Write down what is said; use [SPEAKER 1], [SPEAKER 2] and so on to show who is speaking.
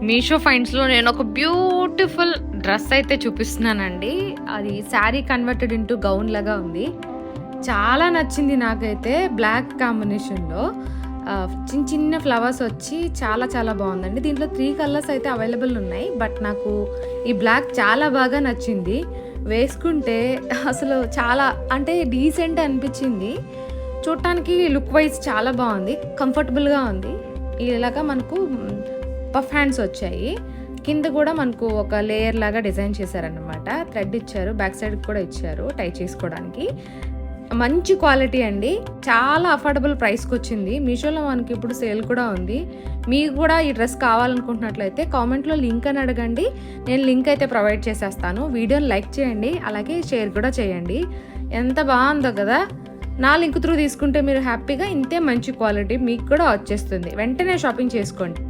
[SPEAKER 1] మీషో ఫైండ్స్లో నేను ఒక beautiful dress అయితే చూపిస్తున్నానండి. అది శారీ కన్వర్టెడ్ ఇంటూ గౌన్ లాగా ఉంది. చాలా నచ్చింది నాకైతే. బ్లాక్ కాంబినేషన్లో చిన్న చిన్న ఫ్లవర్స్ వచ్చి చాలా చాలా బాగుందండి. దీంట్లో 3 కలర్స్ అయితే అవైలబుల్ ఉన్నాయి. బట్ నాకు ఈ బ్లాక్ చాలా బాగా నచ్చింది. వేసుకుంటే అసలు చాలా అంటే డీసెంట్ అనిపించింది. చూడటానికి లుక్ వైజ్ చాలా బాగుంది, కంఫర్టబుల్గా ఉంది. ఇలాగా మనకు పఫ్ హ్యాండ్స్ వచ్చాయి. కింద కూడా మనకు ఒక లేయర్ లాగా డిజైన్ చేశారనమాట. థ్రెడ్ ఇచ్చారు, బ్యాక్ సైడ్ కూడా ఇచ్చారు టై చేసుకోవడానికి. మంచి క్వాలిటీ అండి. చాలా అఫోర్డబుల్ ప్రైస్కి వచ్చింది. మీషోలో మనకి ఇప్పుడు సేల్ కూడా ఉంది. మీకు కూడా ఈ డ్రెస్ కావాలనుకుంటున్నట్లయితే కామెంట్లో లింక్ అని అడగండి. నేను లింక్ అయితే ప్రొవైడ్ చేసేస్తాను. వీడియోని లైక్ చేయండి, అలాగే షేర్ కూడా చేయండి. ఎంత బాగుందో కదా. నా లింక్ త్రూ తీసుకుంటే మీరు హ్యాపీగా ఇంతే మంచి క్వాలిటీ మీకు కూడా వచ్చేస్తుంది. వెంటనే షాపింగ్ చేసుకోండి.